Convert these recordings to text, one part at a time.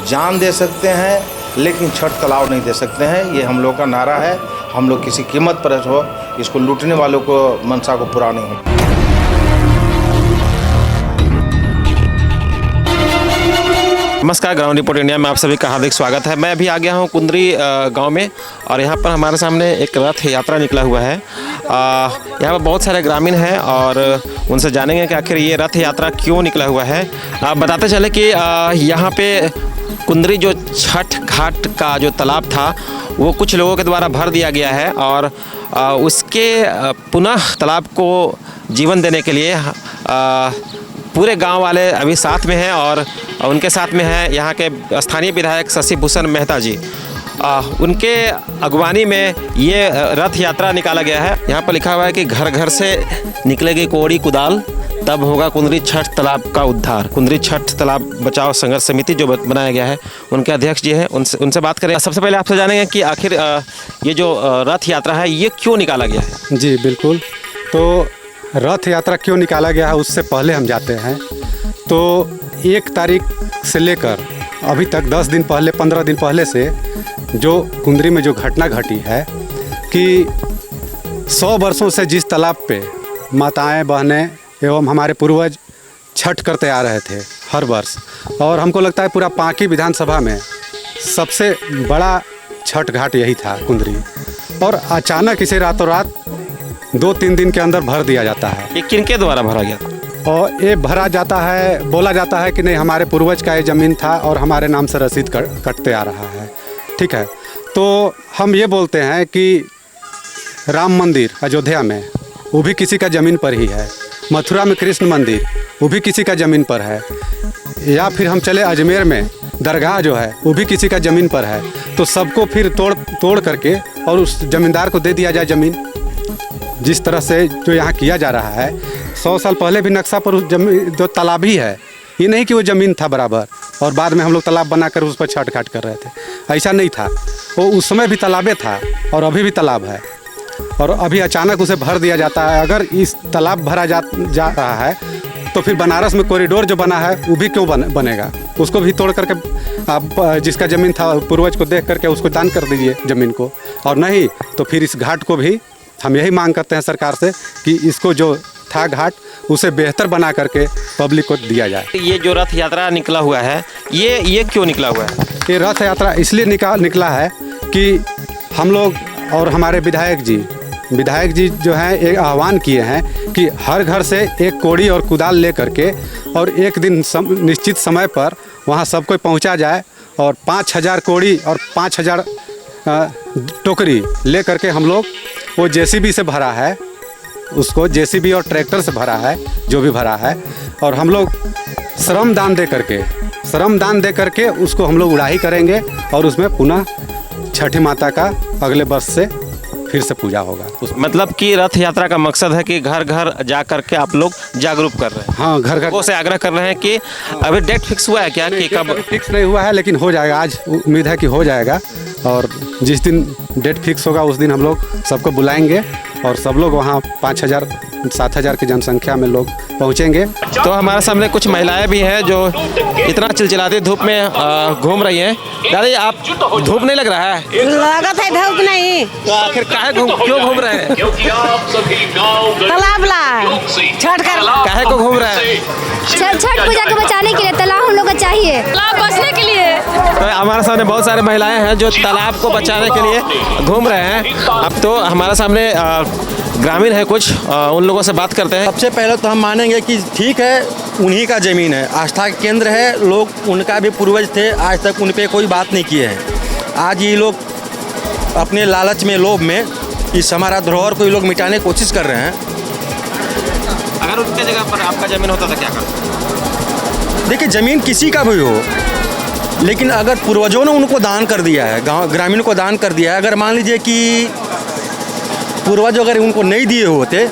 जान दे सकते हैं, लेकिन छठ तालाब नहीं दे सकते हैं। ये हम लोग का नारा है। हम लोग किसी कीमत पर हो इसको लूटने वालों को मनसा को पूरा नहीं हो। नमस्कार, ग्राउंड रिपोर्ट इंडिया में आप सभी का हार्दिक स्वागत है। मैं अभी आ गया हूँ कुंदरी गांव में और यहाँ पर हमारे सामने एक रथ यात्रा निकला हुआ है। यहाँ पर बहुत सारे ग्रामीण हैं और उनसे जानेंगे कि आखिर ये रथ यात्रा क्यों निकला हुआ है। बताते चले कि यहाँ पे कुंदरी जो छठ घाट का जो तालाब था वो कुछ लोगों के द्वारा भर दिया गया है और उसके पुनः तालाब को जीवन देने के लिए पूरे गांव वाले अभी साथ में हैं और उनके साथ में है यहाँ के स्थानीय विधायक शशि भूषण मेहता जी। उनके अगवानी में ये रथ यात्रा निकाला गया है। यहाँ पर लिखा हुआ है कि घर घर से निकलेगी कोड़ी कुदाल, तब होगा कुंदरी छठ तालाब का उद्धार। कुंदरी छठ तालाब बचाओ संघर्ष समिति जो बनाया गया है, उनके अध्यक्ष जी हैं, उनसे बात करें। सबसे पहले आपसे जानेंगे कि आखिर ये जो रथ यात्रा है ये क्यों निकाला गया है। जी बिल्कुल, तो रथ यात्रा क्यों निकाला गया है उससे पहले हम जाते हैं। तो 1 तारीख से लेकर अभी तक 10 दिन पहले 15 दिन पहले से जो कुंदरी में जो घटना घटी है कि 100 वर्षों से जिस तालाब पे माताएं बहनें एवं हमारे पूर्वज छठ करते आ रहे थे हर वर्ष, और हमको लगता है पूरा पांकी विधानसभा में सबसे बड़ा छठ घाट यही था कुंदरी, और अचानक इसे रातों रात 2-3 दिन के अंदर भर दिया जाता है। ये किनके द्वारा भरा गया था? और ये भरा जाता है, बोला जाता है कि नहीं हमारे पूर्वज का ये ज़मीन था और हमारे नाम से रसीद कटते आ रहा है। ठीक है, तो हम ये बोलते हैं कि राम मंदिर अयोध्या में वो भी किसी का ज़मीन पर ही है, मथुरा में कृष्ण मंदिर वो भी किसी का ज़मीन पर है, या फिर हम चले अजमेर में दरगाह जो है वो भी किसी का ज़मीन पर है। तो सबको फिर तोड़ करके और उस ज़मींदार को दे दिया जाए ज़मीन। जिस तरह से जो यहाँ किया जा रहा है, 100 साल पहले भी नक्शा पर उस जमीन जो तालाब ही है, ये नहीं कि वो ज़मीन था बराबर और बाद में हम लोग तालाब बनाकर उस पर छठ घाट कर रहे थे। ऐसा नहीं था, वो उस समय भी तालाबे था और अभी भी तालाब है, और अभी अचानक उसे भर दिया जाता है। अगर इस तालाब भरा जा रहा है तो फिर बनारस में कॉरिडोर जो बना है वो भी क्यों बनेगा? उसको भी तोड़ करके आप जिसका ज़मीन था पूर्वज को देख करके उसको दान कर दीजिए ज़मीन को, और नहीं तो फिर इस घाट को भी हम यही मांग करते हैं सरकार से कि इसको जो था घाट उसे बेहतर बना करके पब्लिक को दिया जाए। ये जो रथ यात्रा निकला हुआ है ये क्यों निकला हुआ है? ये रथ यात्रा इसलिए निकला है कि हम लोग और हमारे विधायक जी जो हैं एक आह्वान किए हैं कि हर घर से एक कोड़ी और कुदाल ले करके और एक दिन निश्चित समय पर वहाँ सब कोई पहुँचा जाए, और 5000 कोड़ी और 5000 टोकरी ले करके हम लोग वो जेसीबी से भरा है, उसको जेसीबी और ट्रैक्टर से भरा है जो भी भरा है, और हम लोग श्रम दान दे करके उसको हम लोग उड़ाही करेंगे और उसमें पुनः छठी माता का अगले वर्ष से फिर से पूजा होगा। मतलब कि रथ यात्रा का मकसद है कि घर घर जा करके आप लोग जागरूक कर रहे हैं। हाँ, घर घर से आग्रह कर रहे हैं कि अभी डेट फिक्स हुआ है क्या कि कब? फिक्स नहीं हुआ है, लेकिन हो जाएगा। आज उम्मीद है कि हो जाएगा, और जिस दिन डेट फिक्स होगा उस दिन हम लोग सबको बुलाएंगे और सब लोग वहाँ 5000-7000 की जनसंख्या में लोग पहुँचेंगे। तो हमारे सामने कुछ महिलाएं भी हैं जो इतना चिलचिलाती धूप में घूम रही हैं। दादी, आप धूप नहीं लग रहा है? लागत है धूप नहीं। तो आखिर क्यों घूम रहे हैं? तालाब ला छठ कर काहे को घूम रहे हैं? छठ पूजा को बचाने के लिए तालाब हम लोग को चाहिए, तालाब बचने के लिए। तो हमारे सामने बहुत सारे महिलाएं हैं जो तालाब को बचाने के लिए घूम रहे हैं। अब तो हमारे सामने ग्रामीण है कुछ, उन लोगों से बात करते हैं। सबसे पहले तो हम मानेंगे कि ठीक है, उन्हीं का ज़मीन है, आस्था के केंद्र है, लोग उनका भी पूर्वज थे, आज तक उन पे कोई बात नहीं किए हैं। आज ये लोग अपने लालच में, लोभ में इस हमारा धरोहर को ये लोग मिटाने की कोशिश कर रहे हैं। अगर उनके जगह पर आपका ज़मीन होता तो क्या करते? देखिए, ज़मीन किसी का भी हो, लेकिन अगर पूर्वजों ने उनको दान कर दिया है, गाँव ग्रामीण को दान कर दिया है, अगर मान लीजिए कि पूर्वज अगर उनको नहीं दिए होते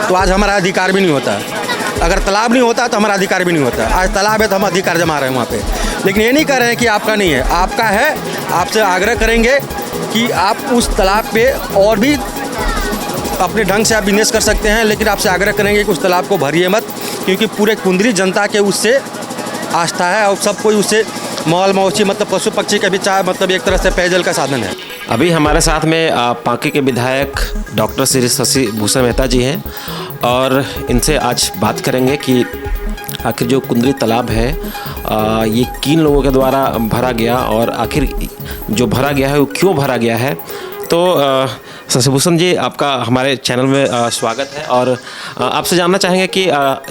तो आज हमारा अधिकार भी नहीं होता। अगर तालाब नहीं होता तो हमारा अधिकार भी नहीं होता। आज तालाब है तो हम अधिकार जमा रहे हैं वहाँ पे, लेकिन ये नहीं कह रहे हैं कि आपका नहीं है, आपका है। आपसे आग्रह करेंगे कि आप उस तालाब पे और भी अपने ढंग से आप बिजनेस कर सकते हैं, लेकिन आपसे आग्रह करेंगे कि उस तालाब को भरिए मत, क्योंकि पूरे कुंदरी जनता के उससे आस्था है और सब कोई उससे मॉल मौसी मतलब पशु पक्षी का भी चाहे मतलब एक तरह से पेयजल का साधन है। अभी हमारे साथ में पांकी के विधायक डॉक्टर श्री शशि भूषण मेहता जी हैं और इनसे आज बात करेंगे कि आखिर जो कुंदरी तालाब है ये किन लोगों के द्वारा भरा गया और आखिर जो भरा गया है वो क्यों भरा गया है। तो शशि भूषण जी, आपका हमारे चैनल में स्वागत है और आपसे जानना चाहेंगे कि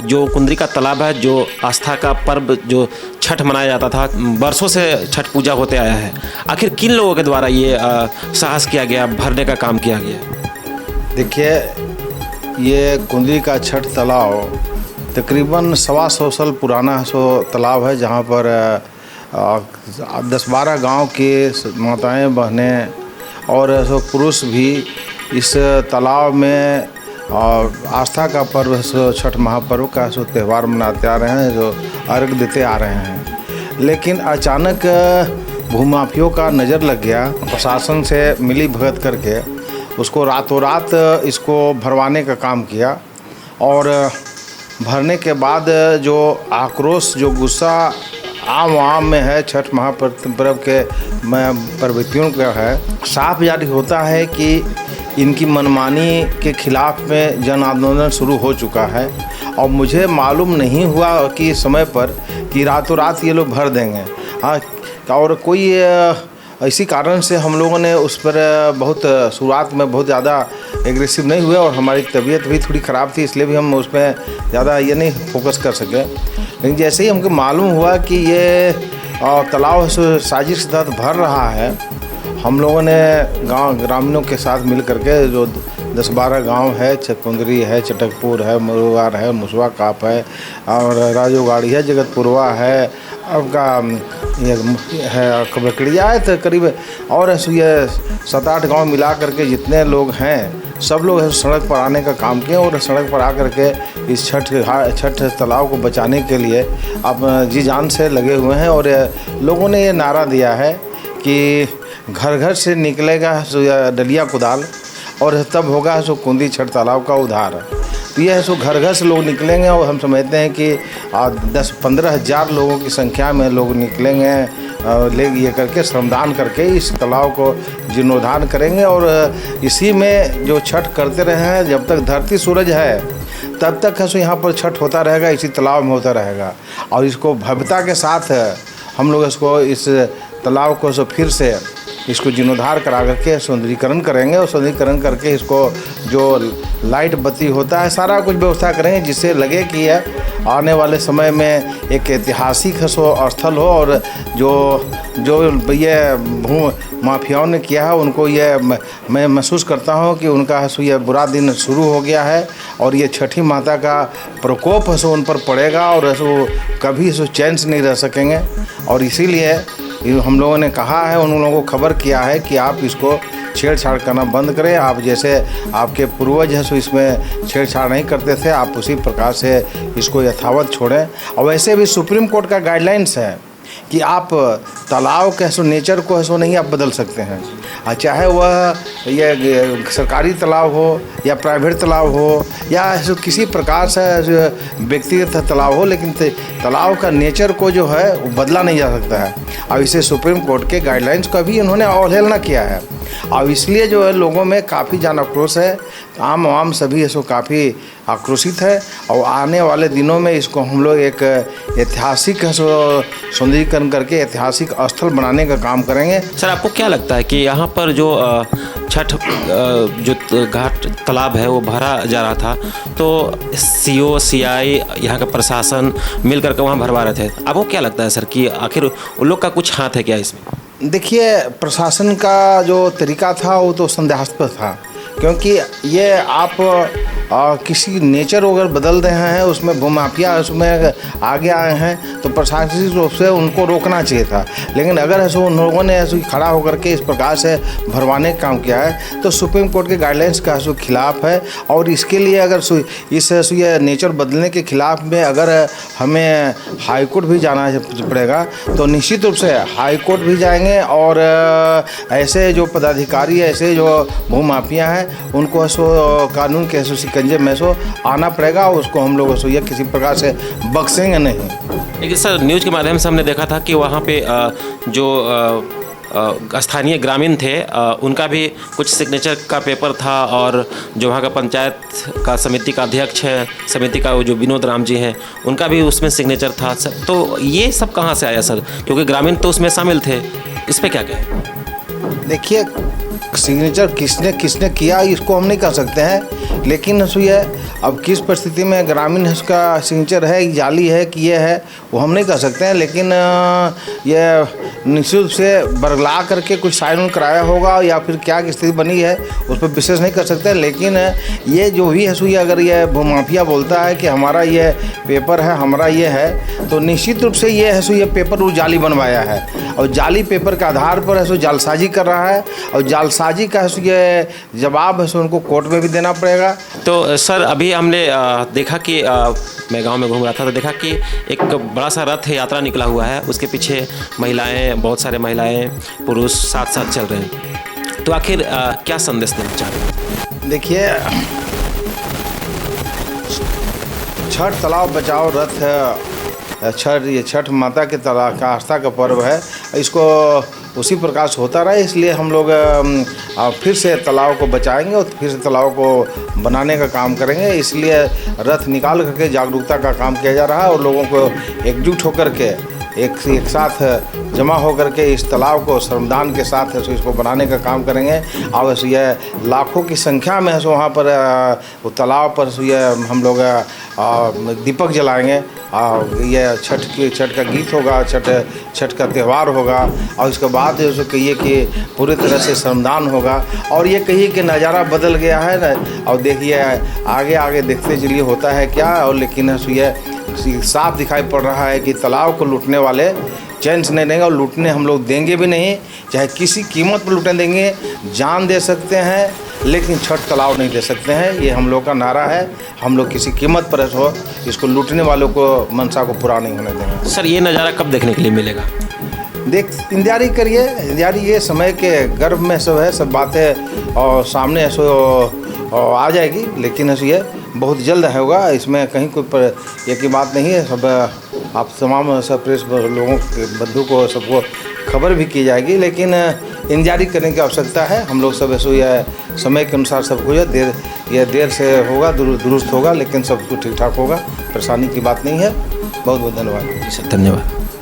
जो कुंदरी का तालाब है, जो आस्था का पर्व जो छठ मनाया जाता था, बरसों से छठ पूजा होते आया है, आखिर किन लोगों के द्वारा ये साहस किया गया, भरने का काम किया गया? देखिए, ये कुंदरी का छठ तालाब तकरीबन 125 साल पुराना तालाब है, जहाँ पर 10-12 गांव के माताएं बहनें और पुरुष भी इस तालाब में आस्था का पर्व छठ महापर्व का त्यौहार मनाते आ रहे हैं, जो अर्घ देते आ रहे हैं। लेकिन अचानक भूमाफियों का नज़र लग गया, प्रशासन से मिली भगत करके उसको रातों रात इसको भरवाने का काम किया और भरने के बाद जो आक्रोश, जो गुस्सा आम में है छठ महापर्व के प्रवृत्तियों का है, साफ जारी होता है कि इनकी मनमानी के खिलाफ में जन आंदोलन शुरू हो चुका है। और मुझे मालूम नहीं हुआ कि समय पर कि रातों रात ये लोग भर देंगे। हाँ, और कोई इसी कारण से हम लोगों ने उस पर बहुत शुरुआत में बहुत ज़्यादा एग्रेसिव नहीं हुए और हमारी तबीयत भी थोड़ी ख़राब थी, इसलिए भी हम उस पर ज़्यादा ये नहीं फोकस कर सके। लेकिन जैसे ही हमको मालूम हुआ कि ये तालाब साजिश के तहत भर रहा है, हम लोगों ने ग्रामीणों के साथ मिल करके जो 10-12 गांव है, कुंदरी है, चटकपुर है, मुरुगार है, मुसवा काप है और राजोगाड़ी है, जगतपुरवा है, आपका ये है कबकड़िया है, तो करीब और ये 7-8 गांव मिला करके जितने लोग हैं सब लोग सड़क पर आने का काम किए और सड़क पर आकर के इस छठ तालाब को बचाने के लिए आप जी जान से लगे हुए हैं। और लोगों ने ये नारा दिया है कि घर घर से निकलेगा डलिया कुदाल और तब होगा सो कुंदी छठ तालाब का उद्धार। तो यह सो घर घर से लोग निकलेंगे और हम समझते हैं कि 10-15 हज़ार लोगों की संख्या में लोग निकलेंगे, ले ये करके श्रमदान करके इस तालाब को जीर्णोद्धार करेंगे। और इसी में जो छठ करते रहे हैं, जब तक धरती सूरज है तब तक है सो यहाँ पर छठ होता रहेगा, इसी तालाब में होता रहेगा। और इसको भव्यता के साथ हम लोग इसको इस तालाब को सो फिर से इसको जीर्णोद्धार करा करके सौंदर्यीकरण करेंगे और सौंदर्यीकरण करके इसको जो लाइट बत्ती होता है सारा कुछ व्यवस्था करेंगे, जिससे लगे कि यह आने वाले समय में एक ऐतिहासिक स्थल हो। और जो ये भू माफियाओं ने किया है उनको ये मैं महसूस करता हूँ कि उनका ये बुरा दिन शुरू हो गया है और ये छठी माता का प्रकोप है सो उन पर पड़ेगा और सो कभी सो चैन से नहीं रह सकेंगे। और इसीलिए हम लोगों ने कहा है, उन लोगों को खबर किया है कि आप इसको छेड़छाड़ करना बंद करें। आप जैसे आपके पूर्वज हैं सो इसमें छेड़छाड़ नहीं करते थे, आप उसी प्रकार से इसको यथावत छोड़ें। और वैसे भी सुप्रीम कोर्ट का गाइडलाइंस है कि आप तालाब के सो नेचर को सो नहीं आप बदल सकते हैं, चाहे वह ये सरकारी तालाब हो या प्राइवेट तालाब हो या किसी प्रकार से व्यक्तिगत तालाब हो, लेकिन तालाब का नेचर को जो है वो बदला नहीं जा सकता है। अब इसे सुप्रीम कोर्ट के गाइडलाइंस का भी इन्होंने अवहेलना किया है। अब इसलिए जो है लोगों में काफ़ी जन आक्रोश है, आम सभी इसको काफ़ी आक्रोशित है। और आने वाले दिनों में इसको हम लोग एक ऐतिहासिक सौंदर्यीकरण करके ऐतिहासिक स्थल बनाने का काम करेंगे। सर, आपको क्या लगता है कि यहाँ पर जो छठ जो घाट तालाब है वो भरा जा रहा था, तो CO, CI, यहाँ का प्रशासन मिल करके वहाँ भरवा रहे थे, आपको क्या लगता है सर कि आखिर उन लोग का कुछ हाथ है क्या इसमें? देखिए, प्रशासन का जो तरीका था वो तो संदेहास्पद था, क्योंकि ये आप किसी नेचर अगर बदल रहे हैं, उसमें भूमाफिया उसमें आगे आए हैं तो प्रशासनिक रूप से उनको रोकना चाहिए था। लेकिन अगर ऐसे उन लोगों ने ऐसे खड़ा होकर के इस प्रकार से भरवाने का काम किया है तो सुप्रीम कोर्ट के गाइडलाइंस का खिलाफ है। और इसके लिए अगर इस ये नेचर बदलने के खिलाफ में अगर हमें हाई कोर्ट भी जाना पड़ेगा तो निश्चित रूप से हाई कोर्ट भी जाएंगे और ऐसे जो पदाधिकारी, ऐसे जो भूमाफिया हैं उनको कानून के शिकंजे में सो आना पड़ेगा। उसको हम लोग सो ये किसी प्रकार से बख्शेंगे नहीं। लेकिन सर न्यूज़ के माध्यम से हमने देखा था कि वहाँ पे जो स्थानीय ग्रामीण थे उनका भी कुछ सिग्नेचर का पेपर था, और जो वहाँ का पंचायत का समिति का अध्यक्ष है, समिति का वो जो विनोद राम जी हैं, उनका भी उसमें सिग्नेचर था सर। तो ये सब कहाँ से आया सर, क्योंकि ग्रामीण तो उसमें शामिल थे, इस पर क्या कहें? देखिए सिग्नेचर किसने किसने किया इसको हम नहीं कह सकते हैं, लेकिन ये अब किस परिस्थिति में ग्रामीण उसका सिग्नेचर है, जाली है कि ये है, वो हम नहीं कह सकते हैं। लेकिन ये निश्चित रूप से बरगला करके कुछ साइन कराया होगा या फिर क्या स्थिति बनी है उस पर विशेष नहीं कर सकते। लेकिन ये जो भी है सो ये अगर ये भूमाफिया बोलता है कि हमारा ये पेपर है, हमारा ये है, तो निश्चित रूप से ये है सो ये पेपर वो जाली बनवाया है और जाली पेपर के आधार पर है सो जालसाजी कर रहा है, और जालसाजी का है सो ये जवाब है सो उनको कोर्ट में भी देना पड़ेगा। तो सर अभी हमने देखा कि मैं गांव में घूम रहा था तो देखा कि एक बड़ा सा रथ यात्रा निकला हुआ है, उसके पीछे महिलाएं, बहुत सारे महिलाएं पुरुष साथ साथ चल रहे हैं। तो आखिर क्या संदेश देना चाह रहे हैं? देखिए छठ तालाब बचाओ रथ ये छठ माता के तालाब का आस्था का पर्व है, इसको उसी प्रकार से होता रहा। इसलिए हम लोग फिर से तालाब को बचाएंगे और फिर से तालाब को बनाने का काम करेंगे। इसलिए रथ निकाल करके जागरूकता का काम किया जा रहा है और लोगों को एकजुट होकर के एक साथ जमा होकर के इस तालाब को श्रमदान के साथ इसको बनाने का काम करेंगे। और यह लाखों की संख्या में है सो वहाँ पर वो तालाब पर यह हम लोग दीपक जलाएंगे और यह छठ का गीत होगा, छठ का त्यौहार होगा, और इसके बाद जो कहिए कि पूरी तरह से श्रमदान होगा। और ये कहिए कि नज़ारा बदल गया है ना, और देखिए आगे देखते चलिए होता है क्या। और लेकिन यह साफ दिखाई पड़ रहा है कि तालाब को लूटने वाले चैन से नहीं देंगे और लूटने हम लोग देंगे भी नहीं, चाहे किसी कीमत पर लूटने देंगे। जान दे सकते हैं लेकिन छठ तालाब नहीं दे सकते हैं, ये हम लोग का नारा है। हम लोग किसी कीमत पर हो इसको लूटने वालों को मनसा को पूरा नहीं होने देंगे। सर ये नज़ारा कब देखने के लिए मिलेगा? इंतजारी करिए, इंतजारी ये समय के गर्भ में सब है, सब बातें और सामने आ जाएगी। लेकिन ये बहुत जल्द होगा, इसमें कहीं कोई ये की बात नहीं है। सब आप तमाम सब प्रेस लोगों के बंधु को सबको खबर भी की जाएगी, लेकिन इंतजारी करने की आवश्यकता है। हम लोग सब ऐसे यह समय के अनुसार सब कुछ देर से होगा, दुरुस्त होगा, लेकिन सब कुछ ठीक ठाक होगा, परेशानी की बात नहीं है। बहुत बहुत धन्यवाद। सर धन्यवाद।